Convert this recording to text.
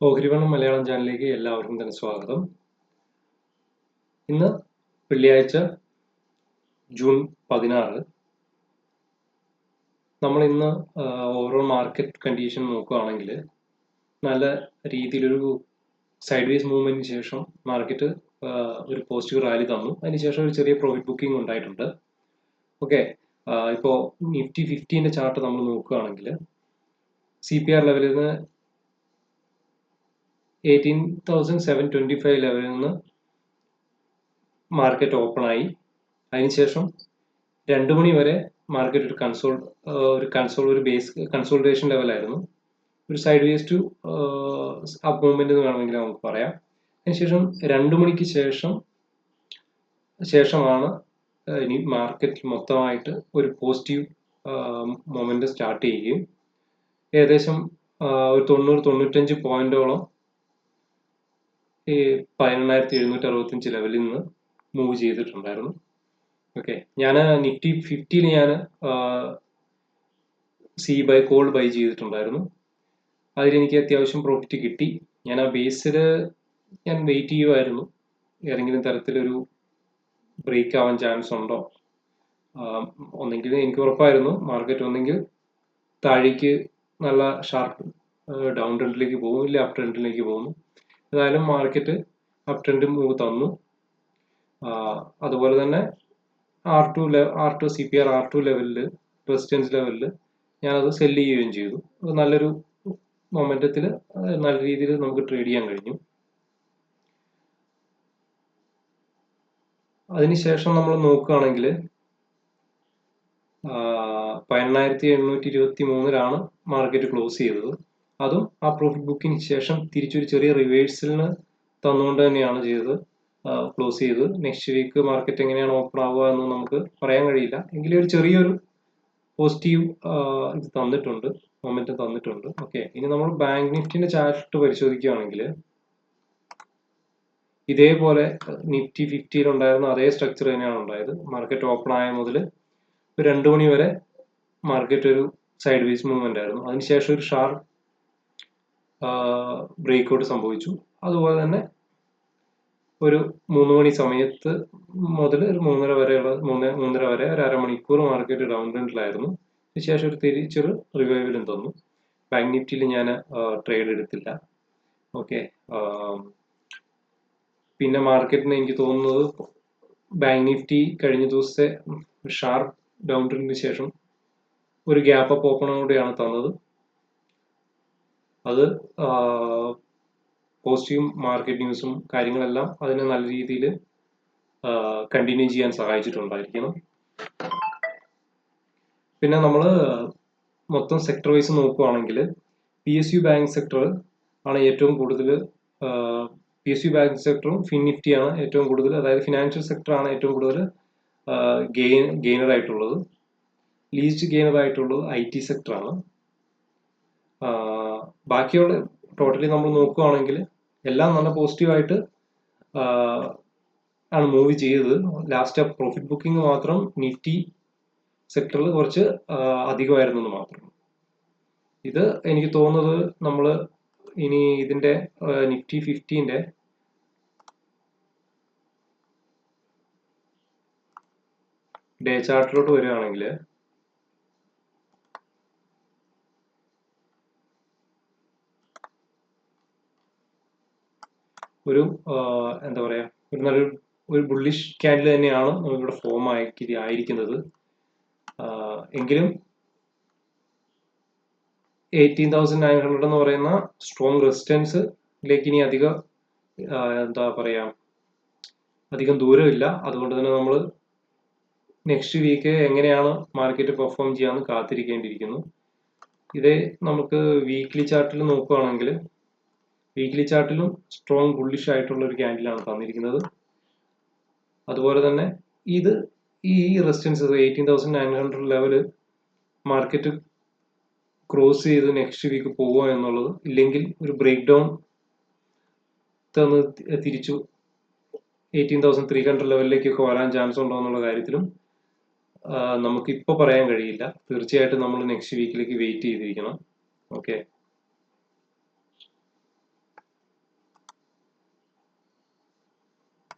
ഓഹരിവണം മലയാളം ചാനലിലേക്ക് എല്ലാവർക്കും തന്നെ സ്വാഗതം. ഇന്ന് വെള്ളിയാഴ്ച ജൂൺ 16. നമ്മൾ ഇന്ന് ഓവറോൾ മാർക്കറ്റ് കണ്ടീഷൻ നോക്കുകയാണെങ്കിൽ നല്ല രീതിയിലൊരു സൈഡ് വേസ് മൂവ്മെന്റിന് ശേഷം മാർക്കറ്റ് ഒരു പോസിറ്റീവ് റാലി തന്നു. അതിനുശേഷം ഒരു ചെറിയ പ്രോഫിറ്റ് ബുക്കിംഗ് ഉണ്ടായിട്ടുണ്ട്. ഓക്കെ, ഇപ്പോൾ നിഫ്റ്റി 50ന്റെ ചാർട്ട് നമ്മൾ നോക്കുകയാണെങ്കിൽ CPR ലെവലിൽ നിന്ന് 18,725 ലെവലിൽ നിന്ന് മാർക്കറ്റ് ഓപ്പൺ ആയി. അതിനുശേഷം 2 മണി വരെ മാർക്കറ്റ് ഒരു ബേസ് കൺസോൾട്ടേഷൻ ലെവലായിരുന്നു. ഒരു sideways to up movement എന്ന് വേണമെങ്കിൽ നമുക്ക് പറയാം. അതിനുശേഷം 2 മണിക്ക് ശേഷമാണ് ഇനി മാർക്കറ്റ് മൊത്തമായിട്ട് ഒരു പോസിറ്റീവ് മൊമെന്റ് സ്റ്റാർട്ട് ചെയ്യുകയും ഏകദേശം ഒരു 90-95 പോയിന്റോളം ഈ 11,765 ലെവലിൽ നിന്ന് മൂവ് ചെയ്തിട്ടുണ്ടായിരുന്നു. ഓക്കെ, ഞാൻ നിഫ്റ്റി 50യിൽ ഞാൻ കോൾ ബൈ ചെയ്തിട്ടുണ്ടായിരുന്നു. അതിലെനിക്ക് അത്യാവശ്യം പ്രോഫിറ്റ് കിട്ടി. ഞാൻ ആ ബേസിൽ ഞാൻ വെയിറ്റ് ചെയ്യുമായിരുന്നു, ഏതെങ്കിലും തരത്തിലൊരു ബ്രേക്ക് ആവാൻ ചാൻസ് ഉണ്ടോ. ഒന്നെങ്കിൽ എനിക്ക് ഉറപ്പായിരുന്നു മാർക്കറ്റ് ഒന്നെങ്കിൽ താഴേക്ക് നല്ല ഷാർപ്പ് ഡൗൺ ട്രെൻഡിലേക്ക് പോകും, ഇല്ല അപ് ട്രെൻഡിലേക്ക് പോകുന്നു. ഏതായാലും മാർക്കറ്റ് അപ് ട്രെൻഡ് മൂവ് തന്നു. അതുപോലെ തന്നെ R2 CPR R2 ലെവലിൽ, റെസിസ്റ്റൻസ് ലെവലിൽ ഞാനത് സെല്ല് ചെയ്യുകയും ചെയ്തു. അത് നല്ലൊരു മൊമെന്റത്തിൽ നല്ല രീതിയിൽ നമുക്ക് ട്രേഡ് ചെയ്യാൻ കഴിഞ്ഞു. അതിനുശേഷം നമ്മൾ നോക്കുകയാണെങ്കിൽ 18,723 മാർക്കറ്റ് ക്ലോസ് ചെയ്തത്. അതും ആ പ്രോഫിറ്റ് ബുക്കിന് ശേഷം തിരിച്ചൊരു ചെറിയ റിവേഴ്സലിന് തന്നുകൊണ്ട് തന്നെയാണ് ക്ലോസ് ചെയ്തത്. നെക്സ്റ്റ് വീക്ക് മാർക്കറ്റ് എങ്ങനെയാണ് ഓപ്പൺ ആവുക എന്ന് നമുക്ക് പറയാൻ കഴിയില്ല. എങ്കിലും ഒരു ചെറിയൊരു പോസിറ്റീവ് ഇത് തന്നിട്ടുണ്ട്, മൊമെന്റം തന്നിട്ടുണ്ട്. ഓക്കെ, ഇനി നമ്മൾ ബാങ്ക് നിഫ്റ്റിന്റെ ചാർട്ട് പരിശോധിക്കുകയാണെങ്കിൽ ഇതേപോലെ നിഫ്റ്റി 50യിൽ ഉണ്ടായിരുന്ന അതേ സ്ട്രക്ചർ തന്നെയാണ് ഉണ്ടായത്. മാർക്കറ്റ് ഓപ്പൺ ആയ മുതൽ ഒരു 2 മണി വരെ മാർക്കറ്റ് ഒരു സൈഡ് വേസ് മൂവ്മെന്റ് ആയിരുന്നു. അതിനുശേഷം ഒരു ഷാർപ്പ് ബ്രേക്ക്ഔട്ട് സംഭവിച്ചു. അതുപോലെ തന്നെ ഒരു 3 മണി സമയത്ത് മുതൽ ഒരു 3:30 വരെ ഒരു അരമണിക്കൂർ മാർക്കറ്റ് ഡൗൺ ട്രെൻഡിലായിരുന്നു. അതിനുശേഷം ഒരു തിരിച്ചൊരു റിവൈവലും തന്നു. ബാങ്ക് നിഫ്റ്റിയിൽ ഞാൻ ട്രേഡ് എടുത്തില്ല. ഓക്കെ, പിന്നെ മാർക്കറ്റിന് എനിക്ക് തോന്നുന്നത് ബാങ്ക് നിഫ്റ്റി കഴിഞ്ഞ ദിവസത്തെ ഷാർപ്പ് ഡൗൺ ട്രെൻഡിന് ശേഷം ഒരു ഗ്യാപ്പ് അപ്പ് ഓപ്പണോടെയാണ് തന്നത്. അത് പോസിറ്റീവ് മാർക്കറ്റ് ന്യൂസും കാര്യങ്ങളെല്ലാം അതിനെ നല്ല രീതിയിൽ കണ്ടിന്യൂ ചെയ്യാൻ സഹായിച്ചിട്ടുണ്ടായിരിക്കണം. പിന്നെ നമ്മൾ മൊത്തം സെക്ടർ വൈസ് നോക്കുകയാണെങ്കിൽ PSU ബാങ്ക് സെക്ടർ ആണ് ഏറ്റവും കൂടുതൽ. PSU ബാങ്ക് സെക്ടറും ഫിൻനിഫ്റ്റിയാണ് ഏറ്റവും കൂടുതൽ, അതായത് ഫിനാൻഷ്യൽ സെക്ടറാണ് ഏറ്റവും കൂടുതൽ ഗെയിനർ ആയിട്ടുള്ളത്. ലീസ്റ്റ് ഗെയിനർ ആയിട്ടുള്ളത് IT സെക്ടറാണ്. ബാക്കിയുള്ള ടോട്ടലി നമ്മൾ നോക്കുകയാണെങ്കിൽ എല്ലാം നല്ല പോസിറ്റീവായിട്ട് ആണ് മൂവ് ചെയ്തത്. ലാസ്റ്റ് പ്രോഫിറ്റ് ബുക്കിംഗ് മാത്രം നിഫ്റ്റി സെക്ടറിൽ കുറച്ച് അധികമായിരുന്നു എന്ന് മാത്രം. ഇത് എനിക്ക് തോന്നുന്നത് നമ്മൾ ഇനി ഇതിന്റെ നിഫ്റ്റി 50ന്റെ ഡേ ചാർട്ടിലോട്ട് വരികയാണെങ്കിൽ ഒരു എന്താ പറയാ, ഒരു ബുള്ളിഷ് ക്യാൻഡിൽ തന്നെയാണ് നമുക്കിവിടെ ഫോം ആയിരിക്കുന്നത്. എങ്കിലും 18,900 എന്ന് പറയുന്ന സ്ട്രോങ് റെസിസ്റ്റൻസിലേക്ക് ഇനി അധികം ദൂരമില്ല. അതുകൊണ്ട് തന്നെ നമ്മൾ നെക്സ്റ്റ് വീക്ക് എങ്ങനെയാണ് മാർക്കറ്റ് പെർഫോം ചെയ്യാമെന്ന് കാത്തിരിക്കേണ്ടിയിരിക്കുന്നു. ഇതേ നമുക്ക് വീക്ക്ലി ചാർട്ടിൽ നോക്കുകയാണെങ്കിൽ വീക്ക്ലി ചാർട്ടിലും സ്ട്രോങ് ബുള്ളിഷ് ആയിട്ടുള്ള ഒരു ക്യാൻഡിലാണ് തന്നിരിക്കുന്നത്. അതുപോലെ തന്നെ ഈ റെസിസ്റ്റൻസ് 18,900 ലെവല് മാർക്കറ്റ് ക്രോസ് ചെയ്ത് നെക്സ്റ്റ് വീക്ക് പോവുക എന്നുള്ളത്, ഇല്ലെങ്കിൽ ഒരു ബ്രേക്ക് ഡൗൺ തന്ന് തിരിച്ചു 18,300 ലെവലിലേക്കൊക്കെ വരാൻ ചാൻസ് ഉണ്ടോ എന്നുള്ള കാര്യത്തിലും നമുക്കിപ്പോൾ പറയാൻ കഴിയില്ല. തീർച്ചയായിട്ടും നമ്മൾ നെക്സ്റ്റ് വീക്കിലേക്ക് വെയിറ്റ് ചെയ്തിരിക്കണം. ഓക്കെ.